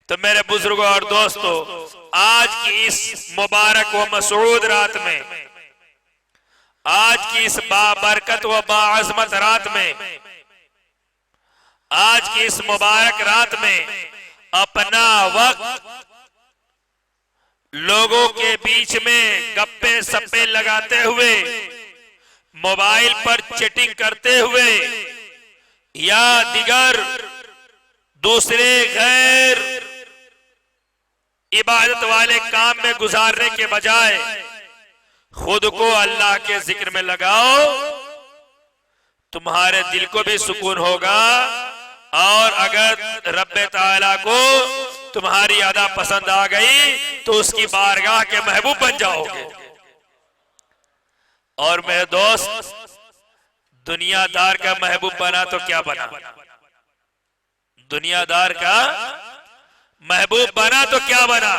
तो मेरे बुजुर्गों और दोस्तों, आज की इस मुबारक व मसऊद रात में, आज की इस बाबरकत व बाअज़मत रात में, आज की इस मुबारक रात में अपना वक्त लोगों के बीच में गप्पे सप्पे लगाते हुए, मोबाइल पर चैटिंग करते हुए या दिगर दूसरे गैर इबादत वाले काम में गुजारने के बजाय खुद को अल्लाह के जिक्र में लगाओ। तुम्हारे दिल को भी सुकून होगा और अगर रब्बे ताला को तुम्हारी अदा पसंद आ गई तो उसकी बारगाह के महबूब बन जाओगे। और मेरे दोस्त, दुनियादार का महबूब बना तो क्या बना? दुनियादार का महबूब बना तो क्या बना?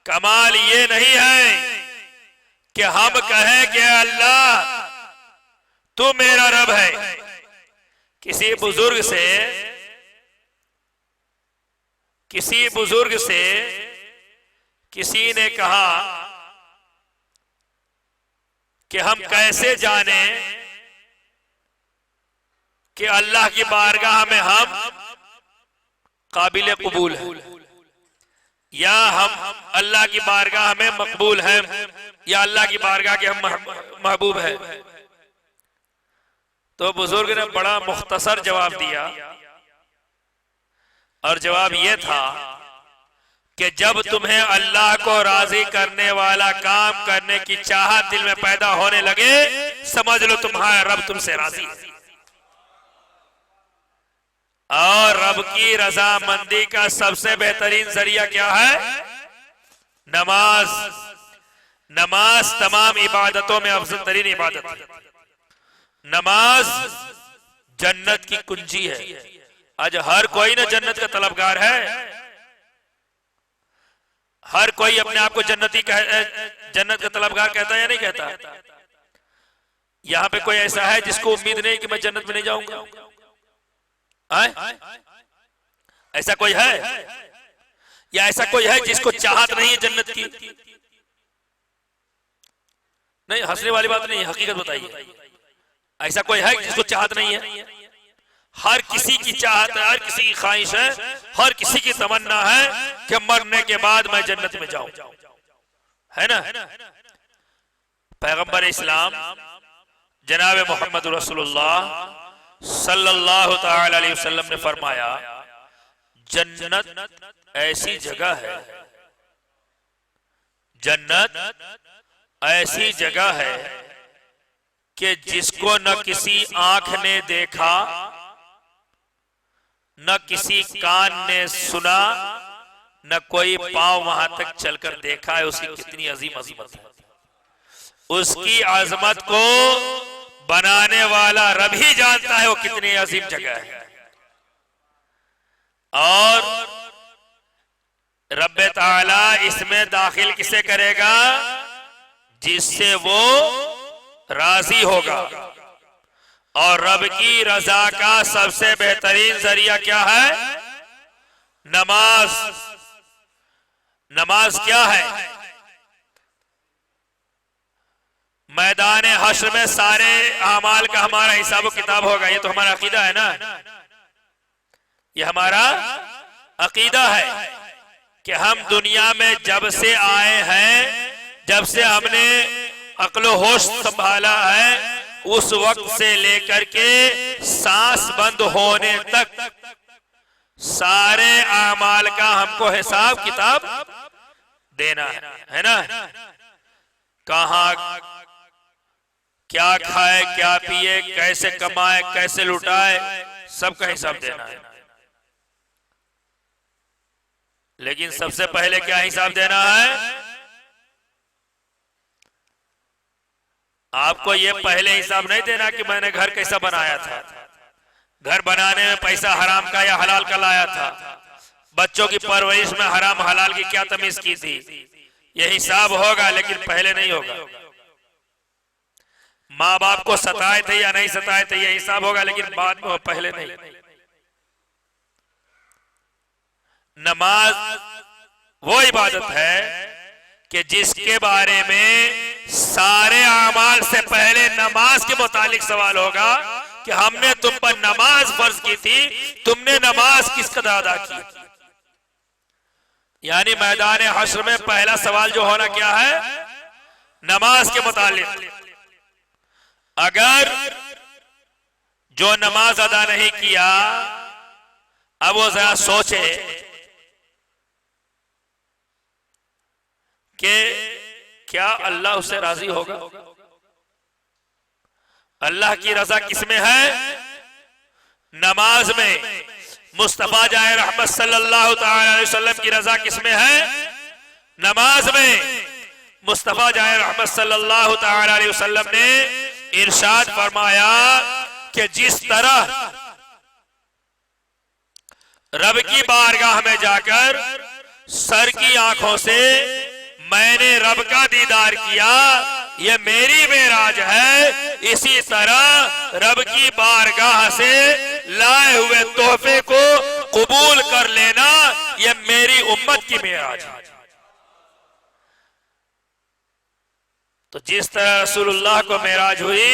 कमाल ये नहीं है कि हम कहें कि अल्लाह तू मेरा रब है। किसी बुजुर्ग से किसी ने कहा कि हम कैसे जाने कि अल्लाह की बारगाह में हम काबिल कबूल है या हम अल्लाह की बारगाह में मकबूल हैं या अल्लाह की बारगाह के हम महबूब हैं। तो बुजुर्ग ने बड़ा मुख्तसर जवाब दिया और जवाब यह था कि जब तुम्हें अल्लाह को राजी करने वाला काम करने की चाहत दिल में पैदा होने लगे, समझ लो तुम्हारा रब तुमसे राजी है। और रब की रजामंदी का सबसे बेहतरीन जरिया क्या है? नमाज। नमाज तमाम इबादतों में अफजल तरीन इबादत है। नमाज जन्नत की कुंजी है। आज हर कोई ना जन्नत का तलबगार है। हर कोई अपने आप को जन्नत का तलबगार कहता है या नहीं कहता? यहां पे कोई ऐसा है जिसको उम्मीद नहीं कि मैं जन्नत में नहीं जाऊंगा? ऐसा कोई है? या ऐसा कोई है जिसको चाहत नहीं है जन्नत की? नहीं, हंसने वाली बात नहीं, हकीकत बताइए। ऐसा कोई है जिसको चाहत नहीं है? हर किसी की चाहत है, हर किसी की ख्वाहिश है, हर किसी की तमन्ना है कि मरने के बाद मैं जन्नत में जाऊं, है ना? पैगंबर इस्लाम जनाब मोहम्मद रसूलुल्लाह सल्लल्लाहु ताला अलैहि वसल्लम ने फरमाया, जन्नत ऐसी जगह है, जन्नत ऐसी जगह है कि जिसको न किसी आंख ने देखा, न किसी कान ने सुना, न कोई पांव वहां तक चलकर देखा है। उसकी कितनी अजीम अजमत है। उसकी अजमत को बनाने वाला रब ही जानता है वो कितनी अजीम जगह है। और रब्बे ताला इसमें दाखिल किसे करेगा? जिससे वो राजी होगा। और रब की रजा का सबसे बेहतरीन जरिया क्या है? नमाज। नमाज क्या है? मैदान हश्र में सारे अमाल का हमारा हिसाब किताब होगा। ये तो हमारा अकीदा है ना, ये हमारा अकीदा है कि हम दुनिया में जब से आए हैं, जब से हमने अक्लो होश संभाला है, उस वक्त से लेकर के सांस बंद होने तक सारे अमाल का हमको हिसाब किताब देना है ना? कहां क्या खाए, क्या पिए, कैसे कमाए, कैसे लुटाए, सबका हिसाब देना है। लेकिन सबसे पहले क्या हिसाब देना है? आपको ये पहले हिसाब नहीं देना कि मैंने घर कैसा बनाया था, घर बनाने में पैसा हराम का या हलाल का लाया था, बच्चों की परवरिश में हराम हलाल की क्या तमीज की थी। ये हिसाब होगा, लेकिन पहले नहीं होगा। माँ बाप को सताए थे या नहीं सताए थे, ये हिसाब होगा, लेकिन बाद में, पहले नहीं। नमाज वो इबादत है कि जिसके बारे में सारे अमाल से पहले नमाज के मुतालिक सवाल होगा कि हमने तुम पर नमाज फर्ज की थी, तुमने नमाज किस कदर अदा की। यानी मैदान हश्र में पहला सवाल जो होना क्या है, नमाज के मुतालिक। अगर जो नमाज अदा नहीं किया, अब वो जरा सोचे कि क्या अल्लाह उससे राजी होगा। अल्लाह की रजा किसमें है, नमाज में। मुस्तफा जाए रहमत सल्लल्लाहु अलैहि वसल्लम की रजा किसमें है, नमाज में। मुस्तफा जाए रहमत सल्लल्लाहु अलैहि वसल्लम ने इरशाद फरमाया कि जिस तरह रब की बारगाह में जाकर सर की आंखों से मैंने रब का दीदार किया, ये मेरी मेराज है, इसी तरह रब की बारगाह से लाए हुए तोहफे को कबूल कर लेना, ये मेरी उम्मत की मेराज है। तो जिस तरह रसूलुल्लाह को मेराज हुई,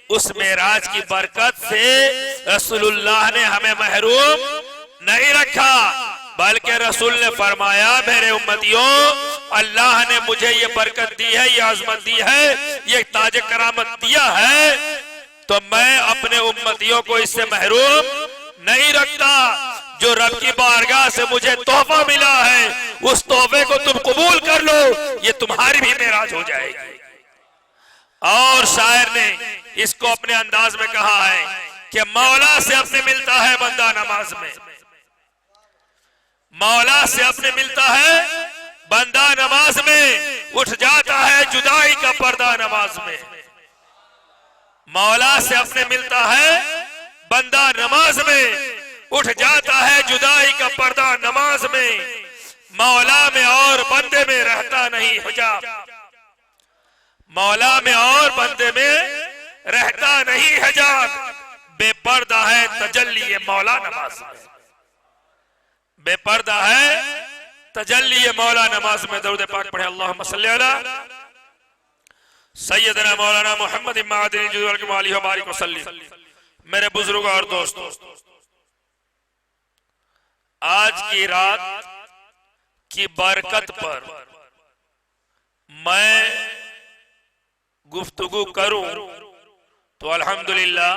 उस मेराज की बरकत से रसूलुल्लाह ने हमें महरूम नहीं रखा, बल्कि रसूल ने फरमाया मेरे उम्मतियों, अल्लाह ने मुझे ये बरकत दी है, ये आजमत दी है, ये ताज करामत दिया है, तो मैं अपने उम्मतियों को इससे महरूम नहीं रखता। जो रब की बारगाह से मुझे तोहफा मिला है, उस तोहफे को तुम कबूल कर लो, ये तुम्हारी भी मेराज हो जाएगी। और शायर ने इसको अपने अंदाज में कहा है कि मौला से अपने मिलता है बंदा नमाज में, मौला से अपने मिलता है बंदा नमाज में, उठ जाता है जुदाई का पर्दा नमाज में। मौला से अपने मिलता है बंदा नमाज में, उठ जाता है जुदाई का पर्दा नमाज में। मौला में और बंदे में रहता नहीं हिजाब, मौला में और बंदे में रहता नहीं हिजाब, बेपर्दा है तजल्ली ये मौला नमाज में, बेपर्दा है तजल्ली ये मौला नमाज में। दरूद पाक पढ़े, अल्लाहुम्मा सल्ली अला सय्यदना मौलाना मोहम्मद वसल्लम। मेरे बुजुर्गों और दोस्तों, आज की रात की बरकत पर मैं गुफ्तगू करूं तो अल्हम्दुलिल्लाह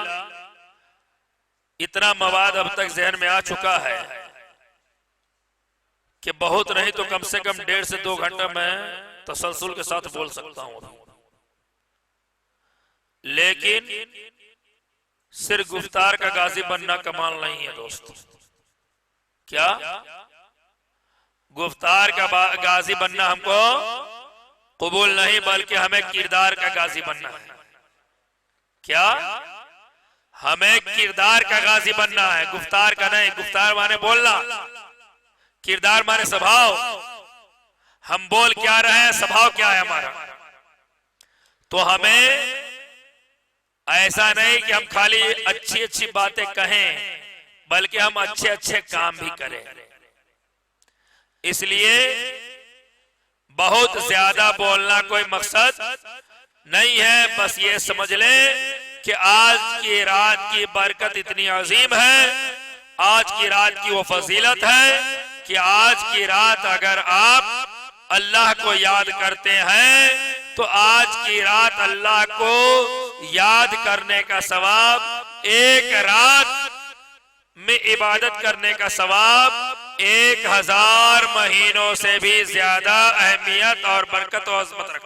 इतना मवाद अब तक जहन में आ चुका है कि बहुत नहीं तो कम से कम 1.5 से 2 घंटा मैं तसलसल के साथ बोल सकता हूं। लेकिन सिर्फ गुफ्तार का गाजी बनना कमाल नहीं है दोस्तों। क्या गुफ्तार का गाजी बनना हमको कबूल नहीं, बल्कि हमें किरदार का गाजी बनना है। क्या हमें किरदार का गाजी बनना है, गुफ्तार का नहीं। गुफ्तार माने बोलना, किरदार माने स्वभाव। हम बोल क्या रहे हैं, स्वभाव क्या है हमारा। तो हमें ऐसा नहीं कि हम खाली अच्छी अच्छी बातें कहें, बल्कि हम अच्छे अच्छे काम भी करें। इसलिए बहुत ज्यादा बोलना कोई मकसद नहीं है। बस ये समझ लें कि आज की रात की बरकत इतनी अजीम है, आज की रात की वो फजीलत है कि आज की रात अगर आप अल्लाह को याद करते हैं तो आज की रात अल्लाह को याद करने का सवाब, एक रात में इबादत करने का सवाब 1000 महीनों से भी ज्यादा अहमियत और बरकत और अज़मत रखता है।